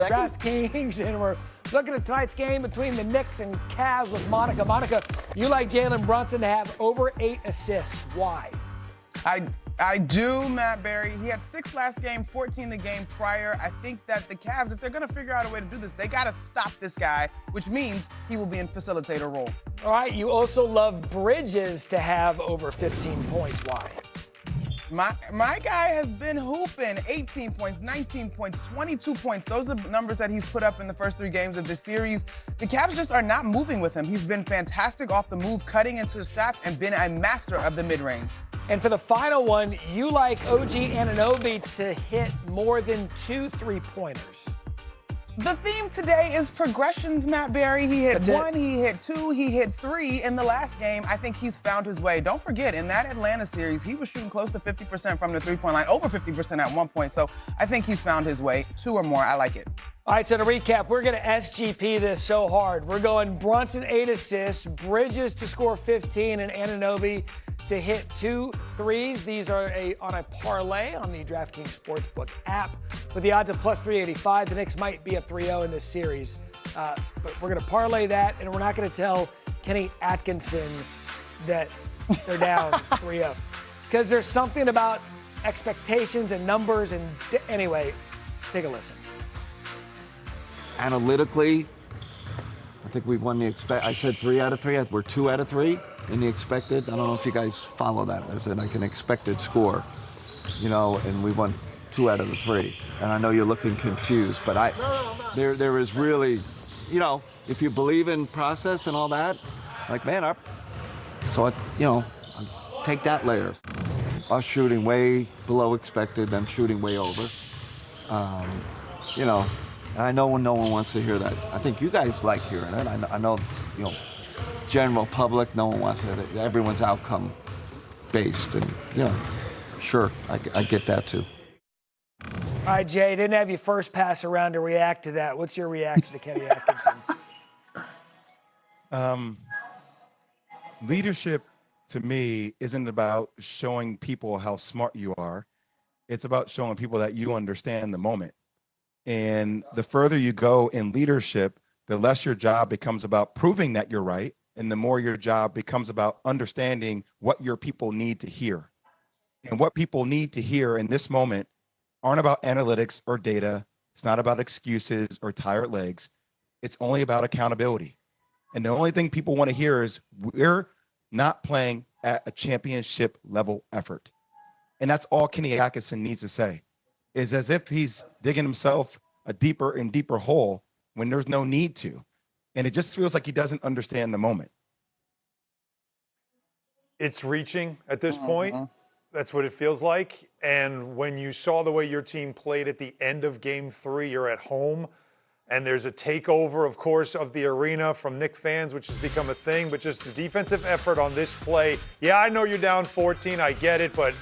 DraftKings, and we're looking at tonight's game between the Knicks and Cavs with Monica. Monica, you like Jalen Brunson to have over 8 assists. Why? I do, Matt Barry. He had 6 last game, 14 the game prior. I think that the Cavs, if they're going to figure out a way to do this, they got to stop this guy, which means he will be in facilitator role. All right, you also love Bridges to have over 15 points. Why? My guy has been hooping 18 points, 19 points, 22 points. Those are the numbers that he's put up in the first 3 games of this series. The Cavs just are not moving with him. He's been fantastic off the move, cutting into his shots, and been a master of the mid-range. And for the final one, you like OG Anunoby to hit more than 2 3-pointers. The theme today is progressions, Matt Barry. He hit 1, he hit 2, he hit 3 in the last game. I think he's found his way. Don't forget, in that Atlanta series, he was shooting close to 50% from the three-point line, over 50% at one point. So I think he's found his way. 2 or more, I like it. All right, so to recap, we're going to SGP this so hard. We're going Brunson 8 assists, Bridges to score 15, and Anunoby to hit 2 threes. These are on a parlay on the DraftKings Sportsbook app with the odds of plus 385. The Knicks might be up 3-0 in this series, but we're going to parlay that, and we're not going to tell Kenny Atkinson that they're down 3-0 because there's something about expectations and numbers. And anyway, take a listen. Analytically, I think we've won the I said 3 out of 3. We're 2 out of 3 in the expected. I don't know if you guys follow that. There's like an expected score, and we won 2 out of the 3. And I know you're looking confused, but there is really, if you believe in process and all that, like, man, take that layer. Us shooting way below expected, them shooting way over. I know no one wants to hear that. I think you guys like hearing it. I know, general public, no one wants to hear it. Everyone's outcome based, and sure, I get that too. All right, Jay, didn't have you first pass around to react to that. What's your reaction to Kenny Atkinson? Leadership, to me, isn't about showing people how smart you are. It's about showing people that you understand the moment. And the further you go in leadership, the less your job becomes about proving that you're right, and the more your job becomes about understanding what your people need to hear. And what people need to hear in this moment aren't about analytics or data. It's not about excuses or tired legs. It's only about accountability. And the only thing people want to hear is we're not playing at a championship level effort. And that's all Kenny Atkinson needs to say, is as if he's digging himself a deeper and deeper hole when there's no need to. And it just feels like he doesn't understand the moment. It's reaching at this point. That's what it feels like. And when you saw the way your team played at the end of Game 3, you're at home, and there's a takeover, of course, of the arena from Knicks fans, which has become a thing. But just the defensive effort on this play. Yeah, I know you're down 14. I get it, but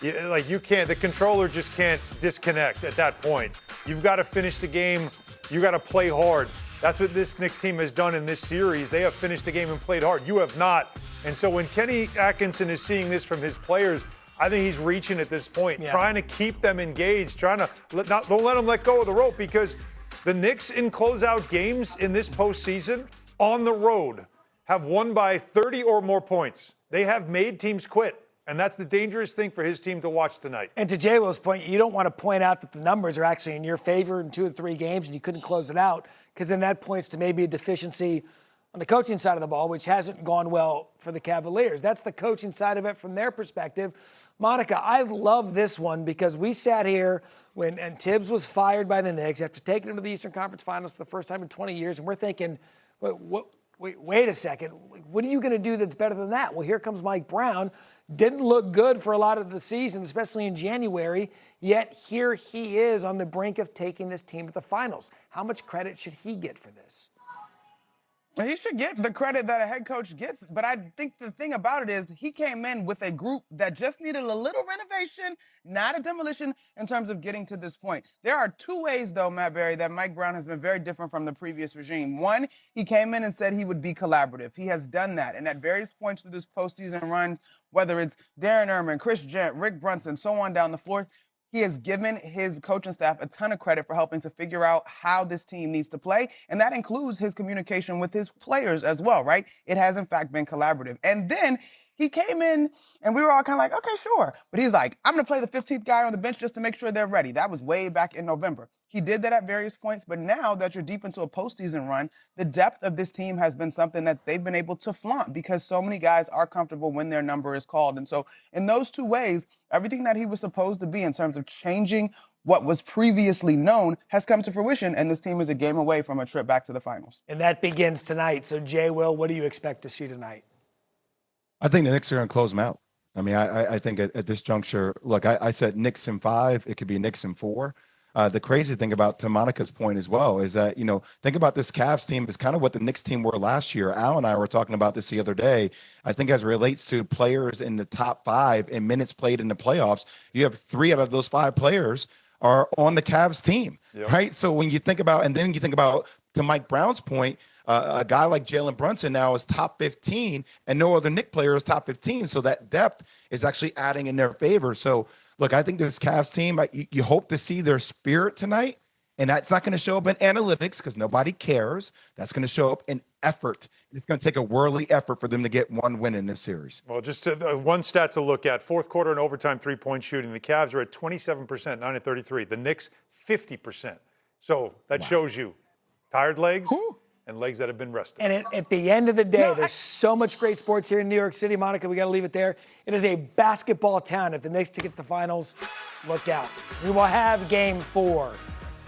you can't. The controller just can't disconnect at that point. You've got to finish the game. You got to play hard. That's what this Knicks team has done in this series. They have finished the game and played hard. You have not. And so when Kenny Atkinson is seeing this from his players, I think he's reaching at this point, trying to keep them engaged, trying to don't let them let go of the rope, because the Knicks in closeout games in this postseason on the road have won by 30 or more points. They have made teams quit. And that's the dangerous thing for his team to watch tonight. And to J. Will's point, you don't want to point out that the numbers are actually in your favor in 2 or 3 games and you couldn't close it out, because then that points to maybe a deficiency on the coaching side of the ball, which hasn't gone well for the Cavaliers. That's the coaching side of it from their perspective. Monica, I love this one because we sat here and Tibbs was fired by the Knicks after taking them to the Eastern Conference Finals for the first time in 20 years, and we're thinking, wait a second, what are you going to do that's better than that? Well, here comes Mike Brown. Didn't look good for a lot of the season, especially in January, yet here he is on the brink of taking this team to the finals. How much credit should he get for this? He should get the credit that a head coach gets, but I think the thing about it is he came in with a group that just needed a little renovation, not a demolition, in terms of getting to this point. There are 2 ways, though, Matt Barry, that Mike Brown has been very different from the previous regime. One, he came in and said he would be collaborative. He has done that, and at various points through this postseason run, whether it's Darren Erman, Chris Gent, Rick Brunson, so on down the floor, he has given his coaching staff a ton of credit for helping to figure out how this team needs to play. And that includes his communication with his players as well, right? It has, in fact, been collaborative. And then he came in and we were all kind of like, okay, sure. But he's like, I'm going to play the 15th guy on the bench just to make sure they're ready. That was way back in November. He did that at various points. But now that you're deep into a postseason run, the depth of this team has been something that they've been able to flaunt because so many guys are comfortable when their number is called. And so in those two ways, everything that he was supposed to be in terms of changing what was previously known has come to fruition. And this team is a game away from a trip back to the finals. And that begins tonight. So, Jay, Will, what do you expect to see tonight? I think the Knicks are going to close them out. I mean, I think at this juncture, look, I said Knicks in 5. It could be Knicks in 4. The crazy thing about, to Monica's point as well, is that, think about this Cavs team is kind of what the Knicks team were last year. Al and I were talking about this the other day. I think as it relates to players in the top 5 and minutes played in the playoffs, you have 3 out of those 5 players are on the Cavs team, right? So when you think about, and then you think about, to Mike Brown's point, a guy like Jalen Brunson now is top 15, and no other Knicks player is top 15. So that depth is actually adding in their favor. So, look, I think this Cavs team, you hope to see their spirit tonight, and that's not going to show up in analytics because nobody cares. That's going to show up in effort. It's going to take a worldly effort for them to get one win in this series. Well, just one stat to look at. Fourth quarter and overtime three-point shooting. The Cavs are at 27%, 9 of 33. The Knicks, 50%. So that shows you tired legs. And legs that have been rested. And at the end of the day, there's so much great sports here in New York City, Monica. We got to leave it there. It is a basketball town. If the Knicks to get to the finals, look out. We will have Game 4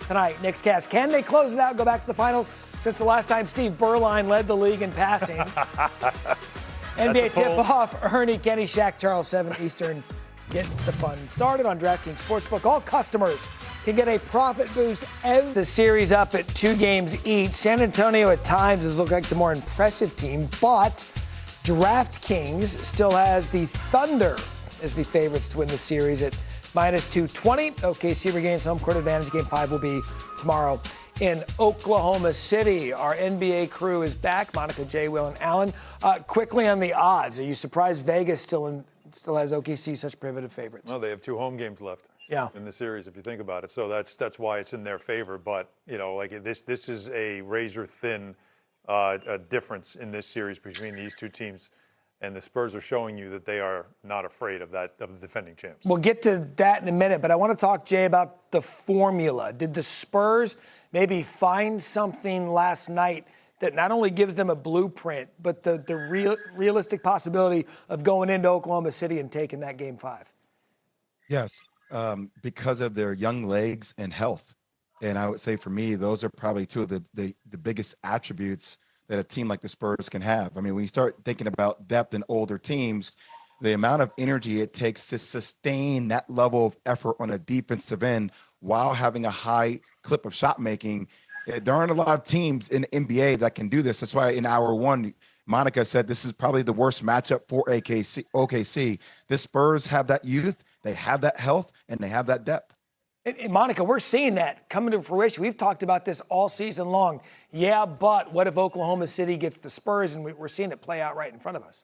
tonight. Knicks Cavs. Can they close it out and go back to the finals? Since the last time Steve Berline led the league in passing. NBA tip-off. Ernie, Kenny, Shaq, Charles, 7 Eastern. Get the fun started on DraftKings Sportsbook. All customers can get a profit boost every the series up at 2 games each. San Antonio at times has looked like the more impressive team, but DraftKings still has the Thunder as the favorites to win the series at -220. OKC regains home court advantage. Game 5 will be tomorrow in Oklahoma City. Our NBA crew is back. Monica, Jay, Will, and Alan. Quickly on the odds. Are you surprised Vegas still has OKC such prohibitive favorites? Well, they have 2 home games left. In the series, if you think about it. So that's why it's in their favor. But, this is a razor-thin difference in this series between these two teams. And the Spurs are showing you that they are not afraid of the defending champs. We'll get to that in a minute, but I want to talk, Jay, about the formula. Did the Spurs maybe find something last night that not only gives them a blueprint, but the realistic possibility of going into Oklahoma City and taking that Game 5? Yes. Because of their young legs and health. And I would say for me, those are probably 2 of the biggest attributes that a team like the Spurs can have. I mean, when you start thinking about depth in older teams, the amount of energy it takes to sustain that level of effort on a defensive end while having a high clip of shot making, there aren't a lot of teams in the NBA that can do this. That's why in hour 1, Monica said this is probably the worst matchup for OKC. The Spurs have that youth, they have that health, and they have that depth. And Monica, we're seeing that coming to fruition. We've talked about this all season long. Yeah, but what if Oklahoma City gets the Spurs, and we're seeing it play out right in front of us?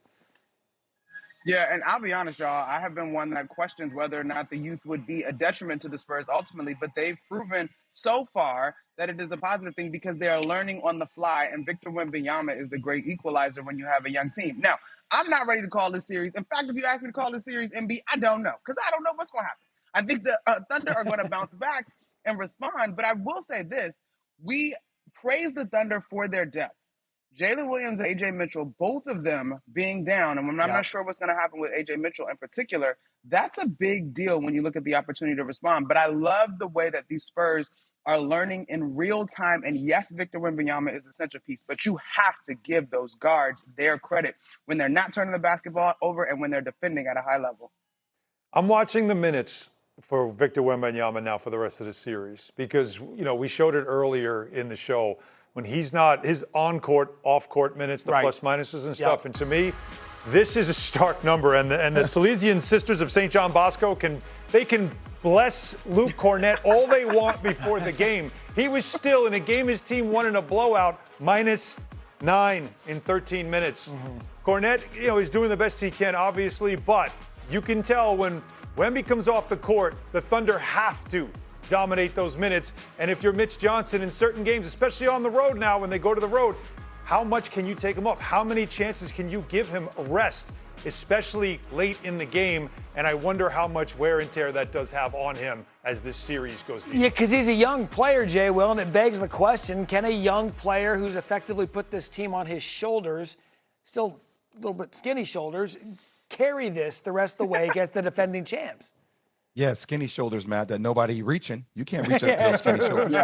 Yeah, and I'll be honest, y'all, I have been one that questions whether or not the youth would be a detriment to the Spurs ultimately, but they've proven so far that it is a positive thing because they are learning on the fly, and Victor Wembanyama is the great equalizer when you have a young team. Now, I'm not ready to call this series. In fact, if you ask me to call this series MB, I don't know, because I don't know what's going to happen. I think the Thunder are going to bounce back and respond, but I will say this. We praise the Thunder for their depth. Jalen Williams and A.J. Mitchell, both of them being down, and I'm not sure what's going to happen with A.J. Mitchell in particular, that's a big deal when you look at the opportunity to respond. But I love the way that these Spurs are learning in real time. And yes, Victor Wembanyama is a centerpiece, but you have to give those guards their credit when they're not turning the basketball over and when they're defending at a high level. I'm watching the minutes for Victor Wembanyama now for the rest of the series because, we showed it earlier in the show. When he's not, his on-court, off-court minutes, the plus minuses and stuff. And to me, this is a stark number. And the Salesian Sisters of St. John Bosco can bless Luke Cornett all they want before the game. He was still in a game his team won in a blowout, -9 in 13 minutes. Cornett, is doing the best he can, obviously, but you can tell when Wemby comes off the court, the Thunder have to dominate those minutes. And if you're Mitch Johnson in certain games, especially on the road now when they go to the road, how much can you take him off? How many chances can you give him a rest, especially late in the game? And I wonder how much wear and tear that does have on him as this series goes deep. Yeah, because he's a young player, Jay Will, and it begs the question, can a young player who's effectively put this team on his shoulders, still a little bit skinny shoulders, carry this the rest of the way against the defending champs? Yeah, skinny shoulders, Matt, that nobody reaching. You can't reach up to those skinny shoulders.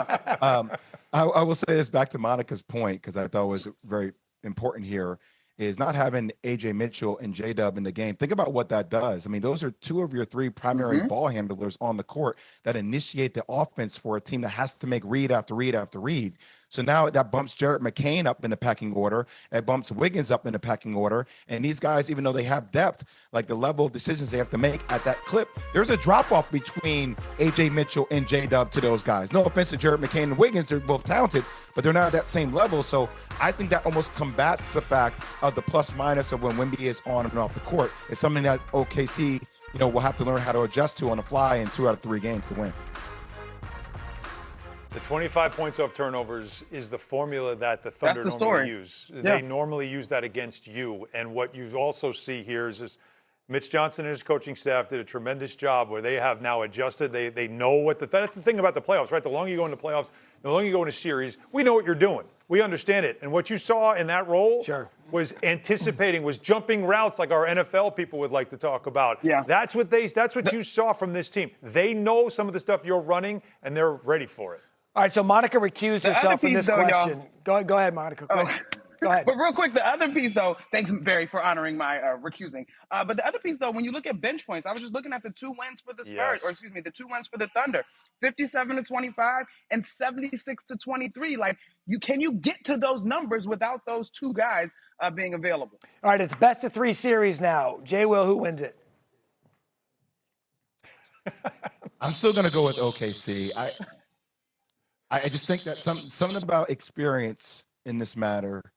I will say this back to Monica's point, because I thought was very important here, is not having A.J. Mitchell and J-Dub in the game. Think about what that does. I mean, those are two of your three primary ball handlers on the court that initiate the offense for a team that has to make read after read after read. So now that bumps Jarrett McCain up in the pecking order. It bumps Wiggins up in the pecking order. And these guys, even though they have depth, like the level of decisions they have to make at that clip, there's a drop-off between A.J. Mitchell and J-Dub to those guys. No offense to Jarrett McCain and Wiggins. They're both talented, but they're not at that same level. So I think that almost combats the fact of the plus-minus of when Wemby is on and off the court. It's something that OKC, will have to learn how to adjust to on the fly in 2 out of 3 games to win. The 25 points off turnovers is the formula that the Thunder normally use. Yeah. They normally use that against you. And what you also see here is Mitch Johnson and his coaching staff did a tremendous job where they have now adjusted. They know what that's the thing about the playoffs, right? The longer you go into playoffs, the longer you go into series, we know what you're doing. We understand it. And what you saw in that role was anticipating, was jumping routes like our NFL people would like to talk about. Yeah. That's what you saw from this team. They know some of the stuff you're running, and they're ready for it. All right, so Monica recused herself from this question. Go ahead, Monica. Go ahead. But real quick, the other piece, though, thanks, Barry, for honoring my recusing. But the other piece, though, when you look at bench points, I was just looking at the 2 wins for the Spurs, the 2 wins for the Thunder, 57-25 and 76-23. Can you get to those numbers without those 2 guys being available? All right, it's best of 3 series now. Jay Will, who wins it? I'm still going to go with OKC. I just think that something about experience in this matter,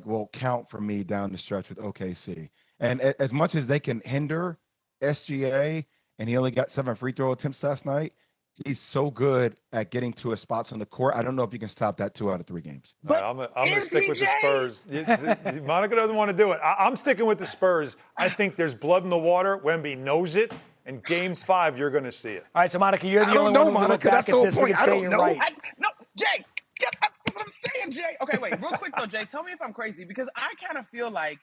will count for me down the stretch with OKC. And as much as they can hinder SGA, and he only got 7 free throw attempts last night, he's so good at getting to his spots on the court. I don't know if you can stop that 2 out of 3 games. Right, I'm going to stick with the Spurs. Monica doesn't want to do it. I'm sticking with the Spurs. I think there's blood in the water. Wemby knows it. And Game 5, you're going to see it. All right, so Monica, you're the only one who look back at this. We can say you're right. No, Jay, that's what I'm saying, Jay. Okay, wait, real quick though, Jay, tell me if I'm crazy, because I kind of feel like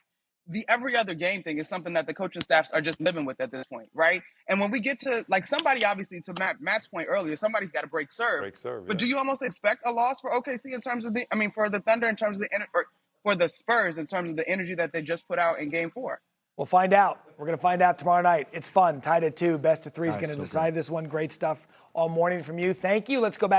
the every other game thing is something that the coaching staffs are just living with at this point, right? And when we get to somebody, obviously, to Matt's point earlier, somebody's got to break serve. But do you almost expect a loss for OKC in terms of for the Thunder in terms of for the Spurs in terms of the energy that they just put out in Game 4? We'll find out. We're going to find out tomorrow night. It's fun. Tied at 2. Best of 3 is going to decide this one. Great stuff all morning from you. Thank you. Let's go back.